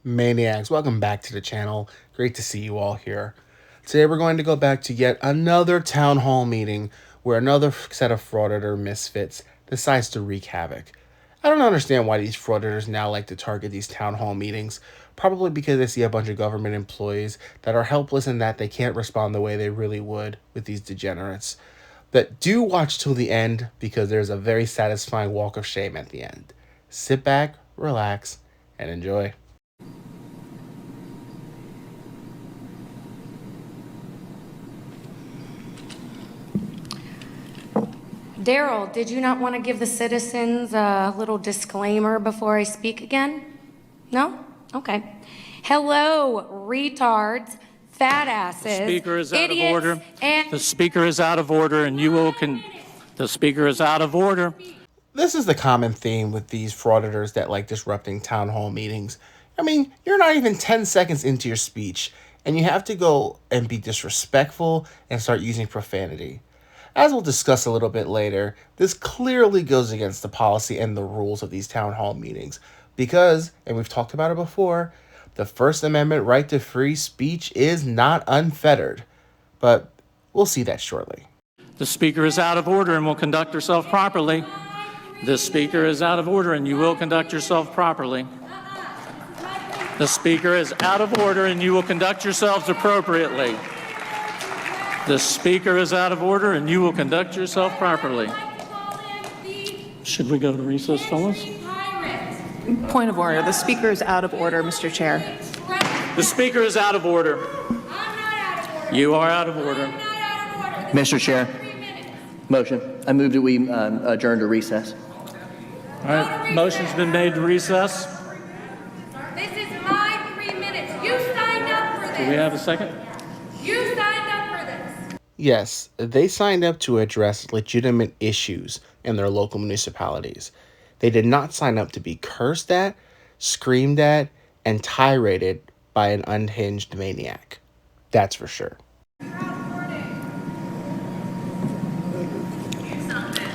Maniacs, welcome back to the channel. Great to see you all here. Today we're going to go back to yet another town hall meeting where another set of frauditor misfits decides to wreak havoc. I don't understand why these frauditors now like to target these town hall meetings. Probably because they see a bunch of government employees that are helpless and that they can't respond the way they really would with these degenerates. But do watch till the end because there's a very satisfying walk of shame at the end. Sit back, relax, and enjoy. Daryl, did you not want to give the citizens a little disclaimer before I speak again? No? Okay. Hello, retards, fat asses, The speaker is out of idiots, order. and The speaker is out of order, and you will the speaker is out of order. This is the common theme with these frauditors that like disrupting town hall meetings. I mean, you're not even 10 seconds into your speech, and you have to go and be disrespectful and start using profanity. As we'll discuss a little bit later, this clearly goes against the policy and the rules of these town hall meetings because, and we've talked about it before, the First Amendment right to free speech is not unfettered. But we'll see that shortly. The speaker is out of order and will conduct herself properly. The speaker is out of order, and you will conduct yourself properly. The speaker is out of order, and you will conduct yourselves appropriately. The speaker is out of order, and you will conduct yourself properly. Should we go to recess, fellas? Point of order. The speaker is out of order, Mr. Chair. The speaker is out of order. You are out of order. Mr. Chair, motion. I move that we adjourn to recess. All right, motion's been made to recess. this is my 3 minutes. You signed up for this. Do we have a second? You signed up for this. Yes, they signed up to address legitimate issues in their local municipalities. They did not sign up to be cursed at, screamed at, and tiraded by an unhinged maniac. That's for sure.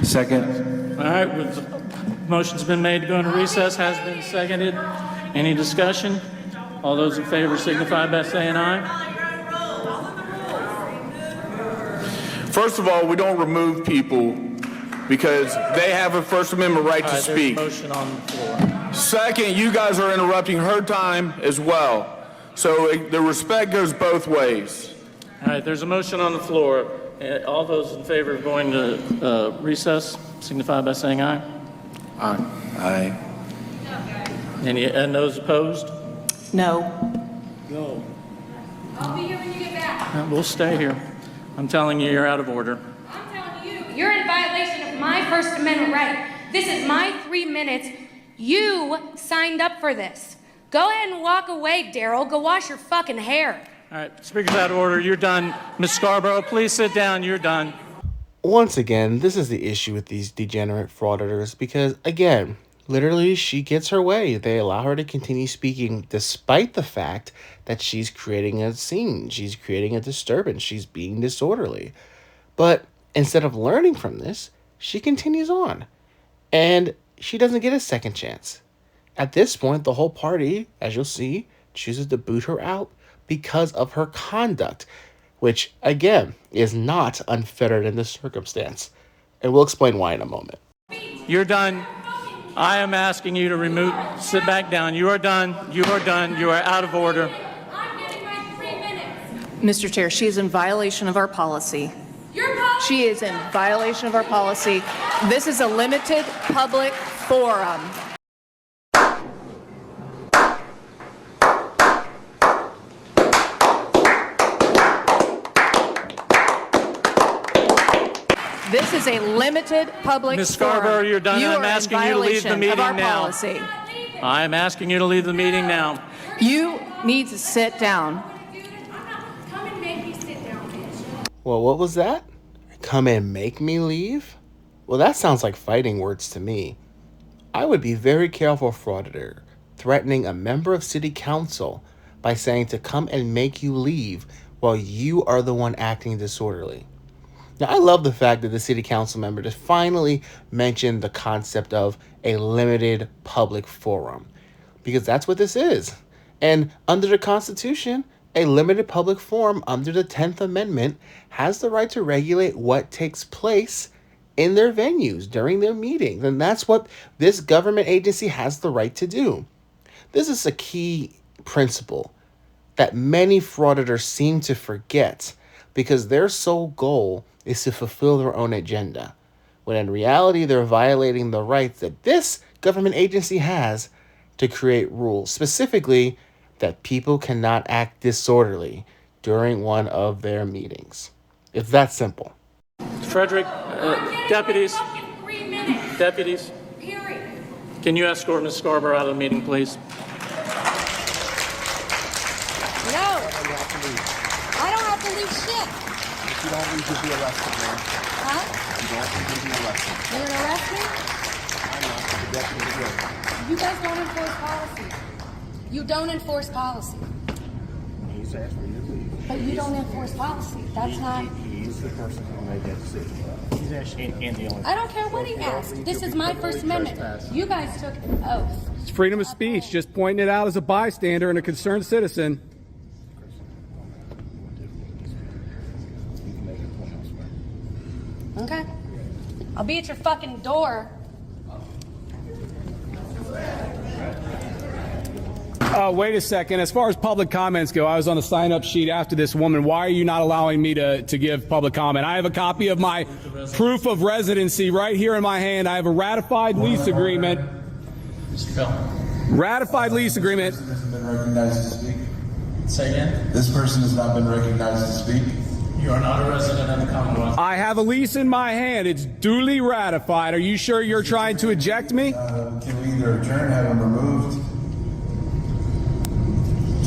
Second. All right, motion's been made to go into recess, has been seconded. Any discussion? All those in favor signify by saying aye. First of all, we don't remove people because they have a First Amendment right All to right, there's a speak. motion on the floor. Second, you guys are interrupting her time as well. So the respect goes both ways. All right, there's a motion on the floor. All those in favor of going to recess signify by saying aye. Aye. And those opposed? No. No. I'll be here when you get back. We'll stay here. I'm telling you, you're out of order. I'm telling you, you're in violation of my First Amendment right. This is my 3 minutes. You signed up for this. Go ahead and walk away, Daryl. Go wash your fucking hair. All right, speaker's out of order. You're done. Ms. Scarborough, please sit down. You're done. Once again, this is the issue with these degenerate frauditors because, again, literally she gets her way. They allow her to continue speaking despite the fact that she's creating a scene. She's creating a disturbance. She's being disorderly. But instead of learning from this, she continues on. And she doesn't get a second chance. At this point, the whole party, as you'll see, chooses to boot her out because of her conduct, which, again, is not unfettered in this circumstance. And we'll explain why in a moment. You're done. I am asking you to sit back down. You are done. You are done. You are out of order. I'm getting my 3 minutes. Mr. Chair, she is in violation of our policy. Your policy. She is in violation of our policy. This is a limited public forum. This is a limited public Ms. forum. Scarborough, you're done. You I'm are asking in you to leave the violation meeting of our now. policy. I am asking you to leave the meeting now. You need to sit down. Come and make me sit down, bitch. Well, what was that? Come and make me leave? Well, that sounds like fighting words to me. I would be very careful, frauditor, threatening a member of city council by saying to come and make you leave while you are the one acting disorderly. Now, I love the fact that the city council member just finally mentioned the concept of a limited public forum, because that's what this is. And under the Constitution, a limited public forum under the 10th Amendment has the right to regulate what takes place in their venues during their meetings. And that's what this government agency has the right to do. This is a key principle that many frauditors seem to forget because their sole goal is to fulfill their own agenda, when in reality they're violating the rights that this government agency has to create rules, specifically that people cannot act disorderly during one of their meetings. It's that simple. Frederick, deputies, can you escort Ms. Scarborough out of the meeting, please? No. I don't have to leave shit. If you don't leave, you'll be arrested, man. Huh? If you don't leave, you'll be arrested. You're gonna arrest me? I'm not. The deputy will. You guys don't enforce policy. You don't enforce policy. He's asked for you to leave. But you don't enforce policy. That's not... He's the person who made that decision. He's actually and the only... I don't care what he asked. This is my First Amendment. You guys took an oath. It's freedom of speech, just pointing it out as a bystander and a concerned citizen. Okay. I'll be at your fucking door. Wait a second. As far as public comments go, I was on the sign-up sheet after this woman. Why are you not allowing me to give public comment? I have a copy of my proof of residency right here in my hand. I have a ratified lease agreement. Mr. Bell. Ratified lease agreement. This person has been recognized to speak. Say again? This person has not been recognized to speak. You are not a resident of the Commonwealth. I have a lease in my hand. It's duly ratified. Are you sure you're trying to eject me? Can we either adjourn, have him removed?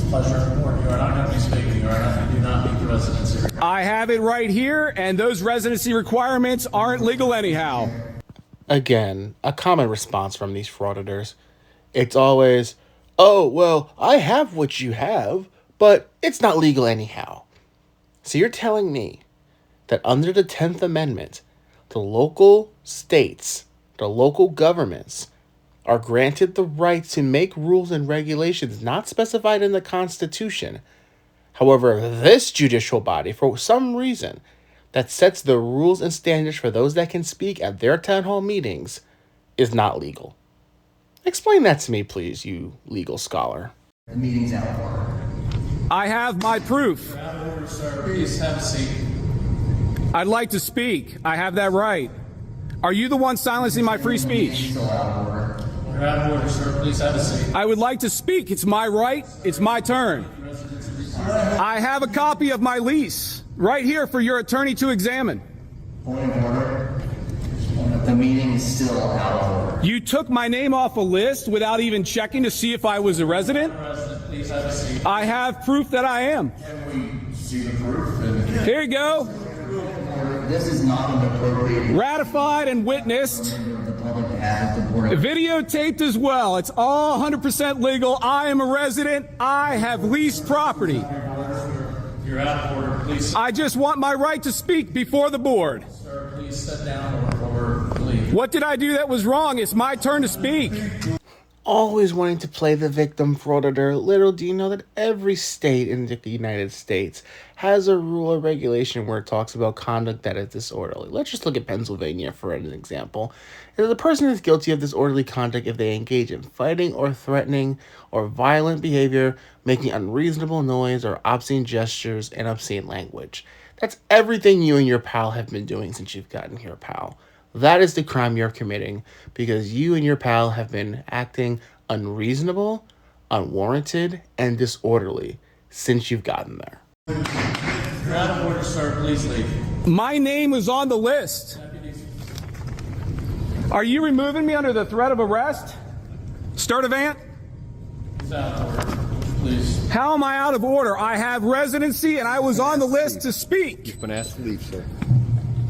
Pleasure of the board. You are not going to be speaking. You do not meet the residency requirements. I have it right here, and those residency requirements aren't legal anyhow. Again, a common response from these frauditors. It's always, oh, well, I have what you have, but it's not legal anyhow. So you're telling me that under the 10th Amendment, the local states, the local governments, are granted the right to make rules and regulations not specified in the Constitution. However, this judicial body, for some reason, that sets the rules and standards for those that can speak at their town hall meetings is not legal. Explain that to me, please, you legal scholar. The meeting's out of order. I have my proof. You're out of order, sir. Please have a seat. I'd like to speak. I have that right. Are you the one silencing my free speech? You're out of order, sir. Please have a seat. I would like to speak. It's my right. It's my turn. I have a copy of my lease right here for your attorney to examine. Point of order. The meeting is still out of order. You took my name off a list without even checking to see if I was a resident. Please have a seat. I have proof that I am. Can we see the proof? Here you go. This is not an appropriate Ratified and witnessed. the public to have the board. Videotaped as well. It's all 100% legal. I am a resident. I have leased property. You're out of order. Please, I just want my right to speak before the board. sir, please sit down or leave. What did I do that was wrong? It's my turn to speak. Always wanting to play the victim frauditor. Little do you know that every state in the United States has a rule or regulation where it talks about conduct that is disorderly. Let's just look at Pennsylvania for an example. And the person is guilty of disorderly conduct if they engage in fighting or threatening or violent behavior, making unreasonable noise or obscene gestures and obscene language. That's everything you and your pal have been doing since you've gotten here, pal. That is the crime you're committing because you and your pal have been acting unreasonable, unwarranted, and disorderly since you've gotten there. You're out of order, sir. Please leave. My name was on the list. Are you removing me under the threat of arrest? Sturdivant? He's out of order. Please. How am I out of order? I have residency and I was on the list to speak. You've been asked to leave, sir.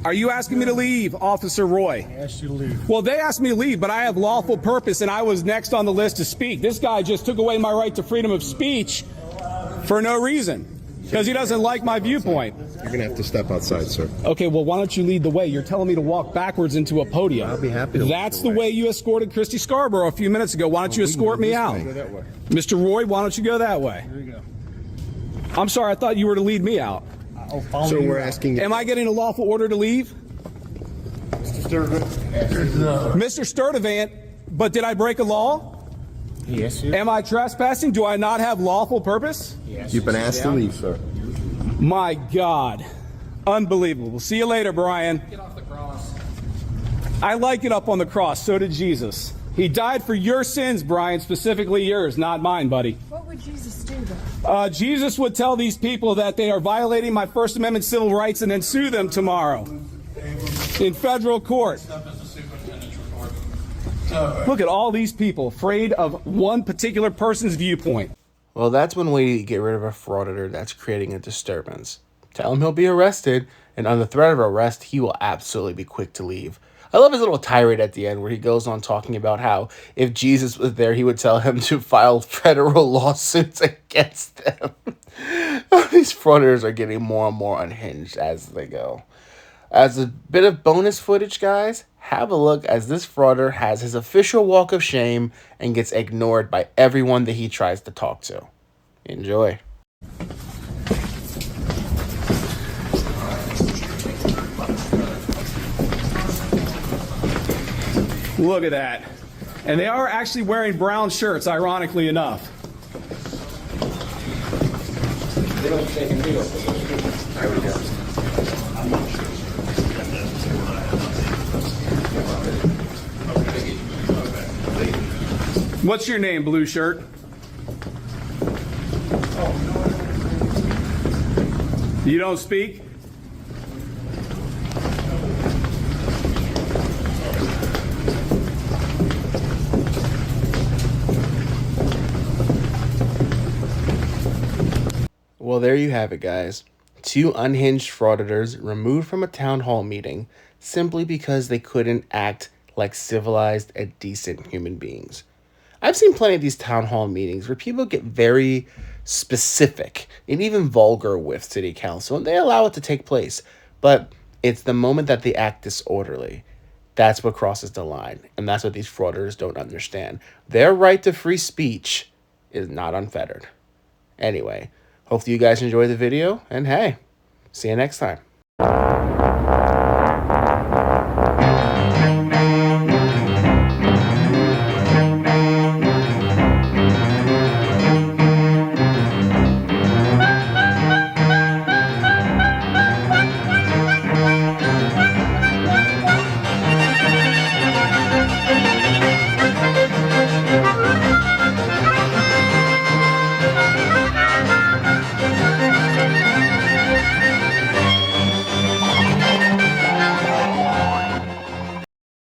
Are you asking me to leave, Officer Roy? I asked you to leave. Well, they asked me to leave, but I have lawful purpose and I was next on the list to speak. This guy just took away my right to freedom of speech for no reason because he doesn't like my viewpoint. You're going to have to step outside, sir. Okay, well, why don't you lead the way? You're telling me to walk backwards into a podium. I'll be happy to lead That's the the way you escorted Christy Scarborough a few minutes ago. Why don't you escort me out? Go that way. Mr. Roy, why don't you go that way? Here you go. I'm sorry, I thought you were to lead me out. I'll follow so we're asking. Am I getting a lawful order to leave? Mr. Sturdivant, but did I break a law? Yes, sir. Am I trespassing? Do I not have lawful purpose? Yes. You've been asked to leave, sir. My God. Unbelievable. See you later, Brian. Get off the cross. I like it up on the cross. So did Jesus. He died for your sins, Brian, specifically yours, not mine, buddy. What would Jesus do, though? Jesus would tell these people that they are violating my First Amendment civil rights and then sue them tomorrow in federal court. Look at all these people afraid of one particular person's viewpoint. Well, that's one way to get rid of a frauditor that's creating a disturbance. Tell him he'll be arrested, and on the threat of arrest, he will absolutely be quick to leave. I love his little tirade at the end where he goes on talking about how if Jesus was there, he would tell him to file federal lawsuits against them. These frauditors are getting more and more unhinged as they go. As a bit of bonus footage, guys, have a look as this frauder has his official walk of shame and gets ignored by everyone that he tries to talk to. Enjoy. Look at that. And they are actually wearing brown shirts, ironically enough. What's your name, blue shirt? You don't speak? Well, there you have it, guys. 2 unhinged frauditors removed from a town hall meeting simply because they couldn't act like civilized and decent human beings. I've seen plenty of these town hall meetings where people get very specific and even vulgar with city council, and they allow it to take place. But it's the moment that they act disorderly. That's what crosses the line, and that's what these frauditors don't understand. Their right to free speech is not unfettered. Anyway, hopefully you guys enjoyed the video, and hey, see you next time.